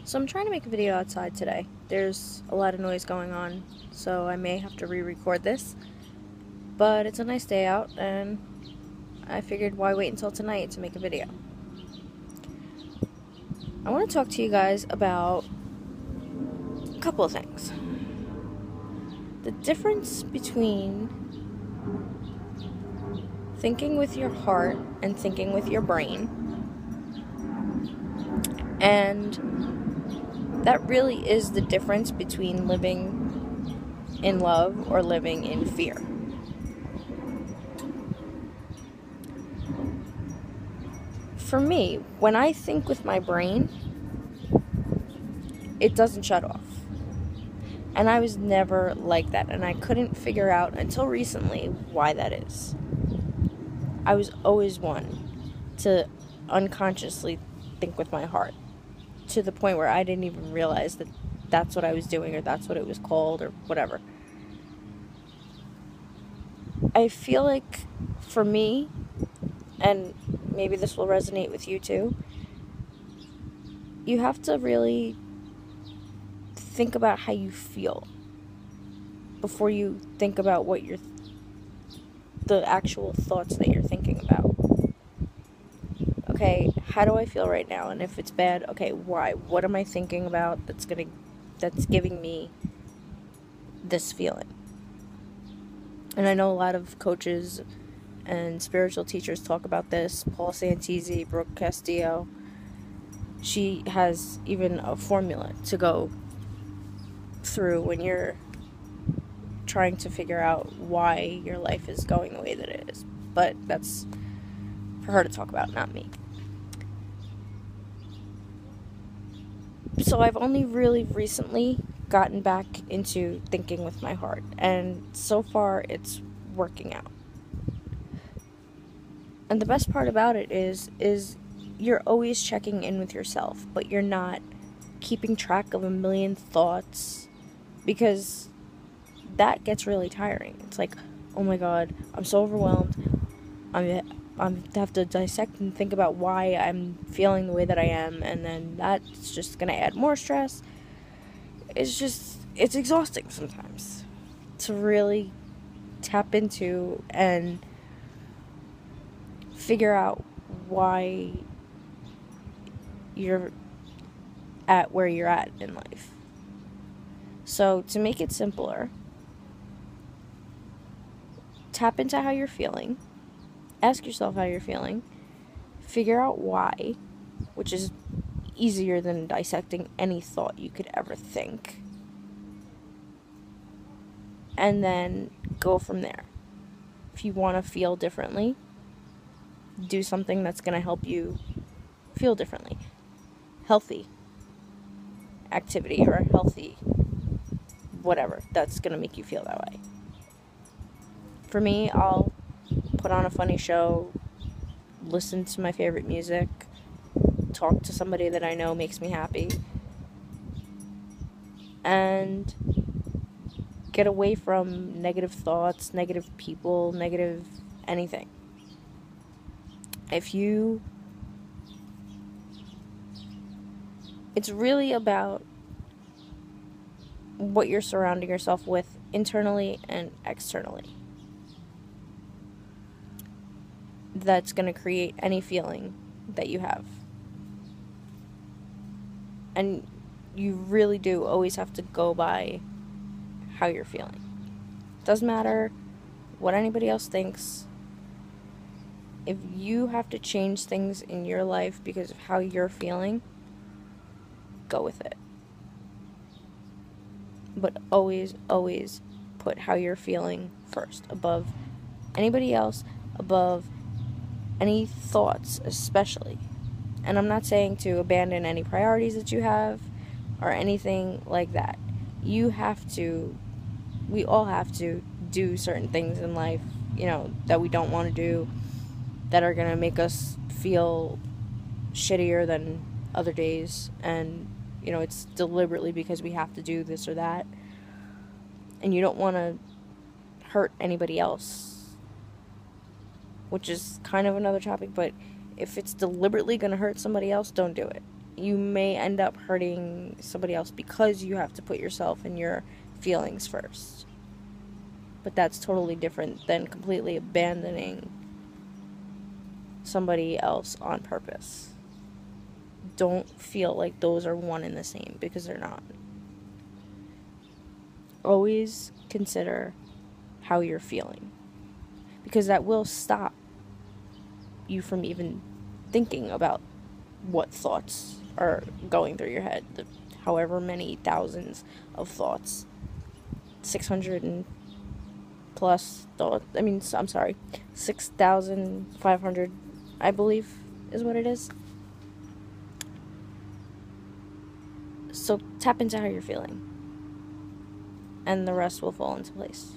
So I'm trying to make a video outside today. There's a lot of noise going on, so I may have to re-record this. But it's a nice day out, and I figured why wait until tonight to make a video. I want to talk to you guys about a couple of things. The difference between thinking with your heart and thinking with your brain. And that really is the difference between living in love or living in fear. For me, when I think with my brain, it doesn't shut off. And I was never like that, and I couldn't figure out until recently why that is. I was always one to unconsciously think with my heart, to the point where I didn't even realize that that's what I was doing, or that's what it was called, or whatever. I feel like, for me, and maybe this will resonate with you too, you have to really think about how you feel before you think about what the actual thoughts that you're thinking about. Okay, how do I feel right now? And if it's bad, okay, why? What am I thinking about that's giving me this feeling? And I know a lot of coaches and spiritual teachers talk about this. Paul Santisi, Brooke Castillo. She has even a formula to go through when you're trying to figure out why your life is going the way that it is. But that's for her to talk about, not me. So I've only really recently gotten back into thinking with my heart, and so far it's working out. And the best part about it is you're always checking in with yourself, but you're not keeping track of a million thoughts, because that gets really tiring. It's like, oh my god, I'm so overwhelmed. I have to dissect and think about why I'm feeling the way that I am, and then that's just gonna add more stress. It's exhausting sometimes to really tap into and figure out why you're at where you're at in life. So to make it simpler, tap into how you're feeling. Ask yourself how you're feeling. Figure out why, which is easier than dissecting any thought you could ever think. And then go from there. If you want to feel differently, do something that's going to help you feel differently. Healthy activity or healthy whatever that's going to make you feel that way. For me, I'll put on a funny show, listen to my favorite music, talk to somebody that I know makes me happy, and get away from negative thoughts, negative people, negative anything. It's really about what you're surrounding yourself with internally and externally. That's going to create any feeling that you have. And you really do always have to go by how you're feeling. Doesn't matter what anybody else thinks. If you have to change things in your life because of how you're feeling, go with it. But always, always put how you're feeling first, above anybody else, above any thoughts especially. And I'm not saying to abandon any priorities that you have or anything like that. We all have to do certain things in life, that we don't want to do, that are going to make us feel shittier than other days. And, it's deliberately because we have to do this or that. And you don't want to hurt anybody else, which is kind of another topic, but if it's deliberately going to hurt somebody else, don't do it. you may end up hurting somebody else because you have to put yourself and your feelings first. But that's totally different than completely abandoning somebody else on purpose. Don't feel like those are one and the same, because they're not. Always consider how you're feeling, because that will stop you from even thinking about what thoughts are going through your head. However many thousands of thoughts, 600 and plus thoughts. I'm sorry, 6,500, I believe, is what it is. So tap into how you're feeling, and the rest will fall into place.